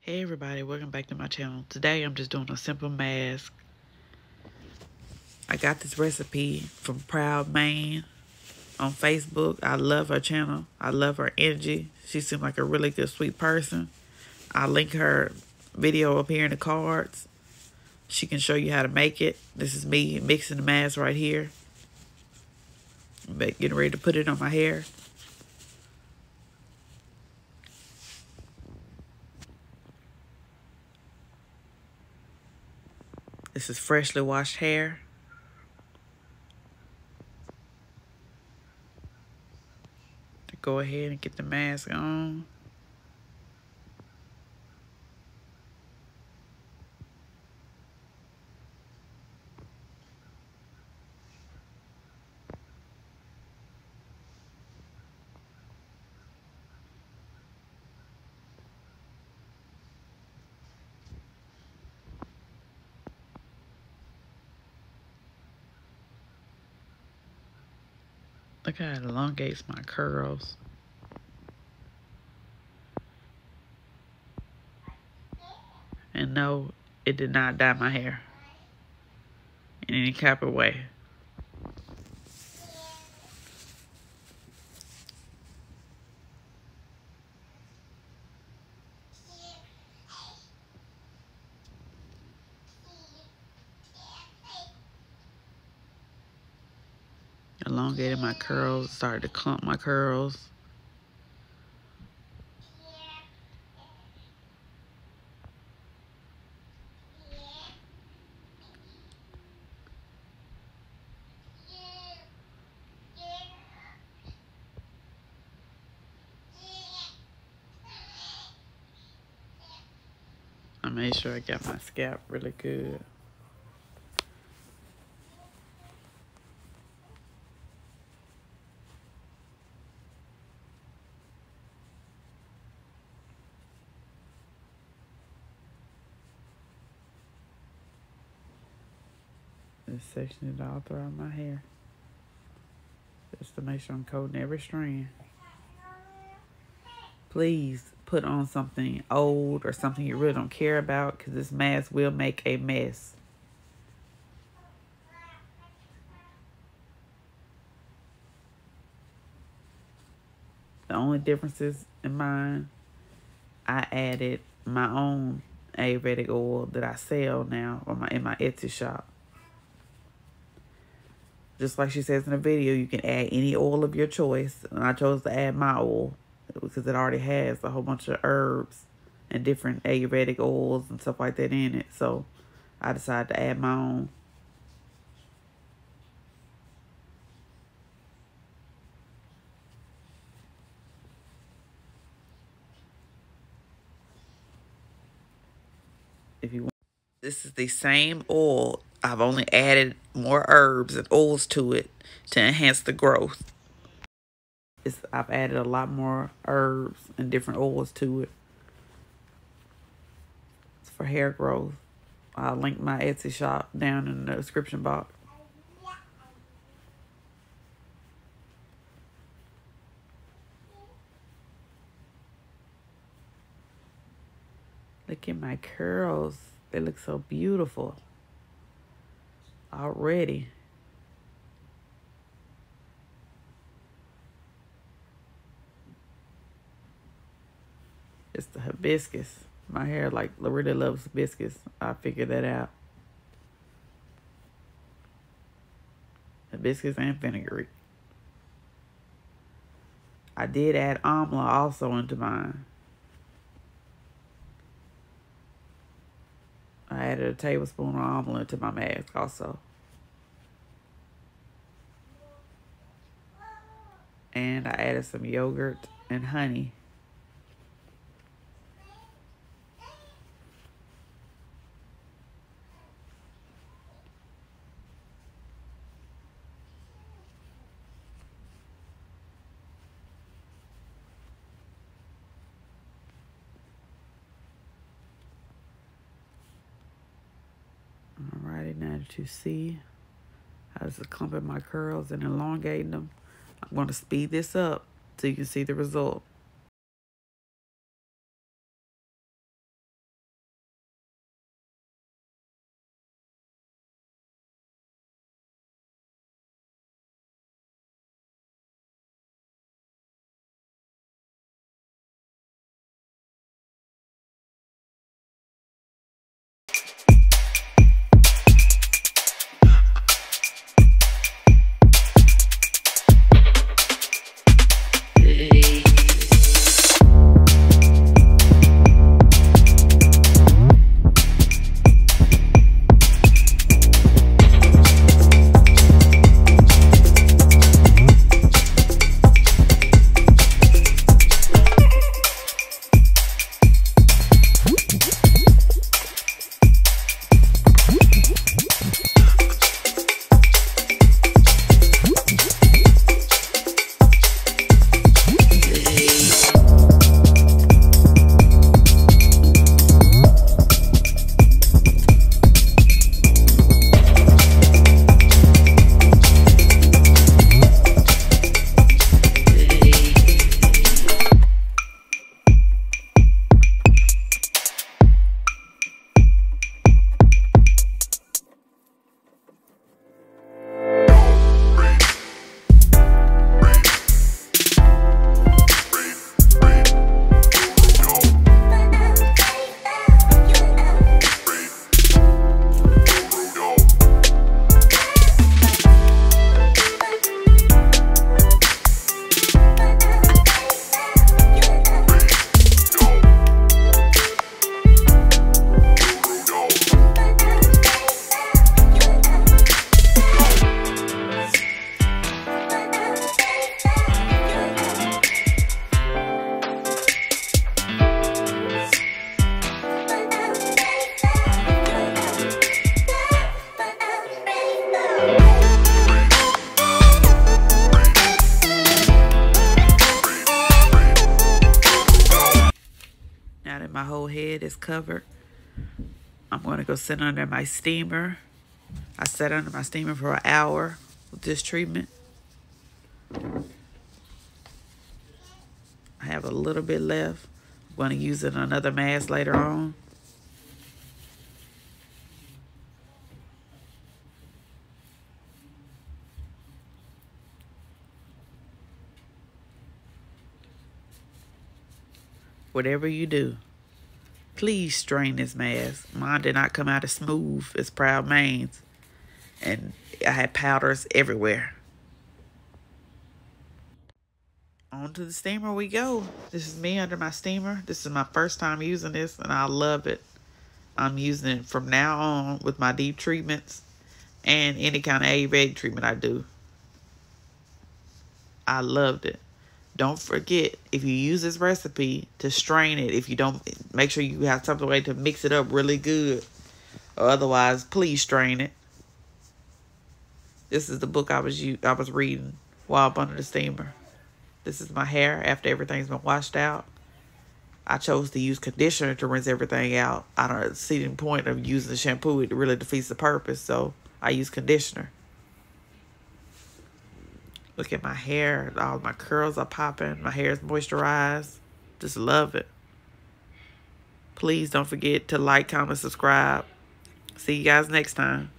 Hey everybody, welcome back to my channel. Today I'm just doing a simple mask. I got this recipe from Proud Maine on Facebook. I love her channel. I love her energy. She seems like a really good, sweet person. I'll link her video up here in the cards. She can show you how to make it. This is me mixing the mask right here. Getting ready to put it on my hair. This is freshly washed hair. To go ahead and get the mask on. Look how it elongates my curls. And no, it did not dye my hair in any type of way. Elongated my curls, started to clump my curls. I made sure I got my scalp really good. Just section it all throughout my hair. Just to make sure I'm coating every strand. Please put on something old or something you really don't care about, because this mask will make a mess. The only differences in mine, I added my own Ayurvedic oil that I sell now in my Etsy shop. Just like she says in the video, you can add any oil of your choice. And I chose to add my oil because it already has a whole bunch of herbs and different Ayurvedic oils and stuff like that in it. So I decided to add my own. If you want, this is the same oil. I've only added more herbs and oils to it to enhance the growth. I've added a lot more herbs and different oils to it. It's for hair growth. I'll link my Etsy shop down in the description box. Look at my curls. They look so beautiful already. It's the hibiscus. My hair really loves hibiscus. I figured that out. Hibiscus and fenugreek. I did add amla also into mine. I added a tablespoon of amla into my mask also. And I added some yogurt and honey. Alrighty, now that you see how it's clumping my curls and elongating them, I'm going to speed this up so you can see the result. Now that my whole head is covered, I'm going to go sit under my steamer. I sat under my steamer for an hour with this treatment. I have a little bit left. I'm going to use it on another mask later on. Whatever you do, please strain this mask. Mine did not come out as smooth as Proud Main's, and I had powders everywhere. On to the steamer we go. This is me under my steamer. This is my first time using this, and I love it. I'm using it from now on with my deep treatments and any kind of Ayurvedic treatment I do. I loved it. Don't forget, if you use this recipe, to strain it. If you don't, make sure you have some way to mix it up really good. Or otherwise, please strain it. This is the book I was reading while up under the steamer. This is my hair after everything's been washed out. I chose to use conditioner to rinse everything out. I don't see the point of using the shampoo. It really defeats the purpose. So I use conditioner. Look at my hair. All my curls are popping. My hair is moisturized. Just love it. Please don't forget to like, comment, subscribe. See you guys next time.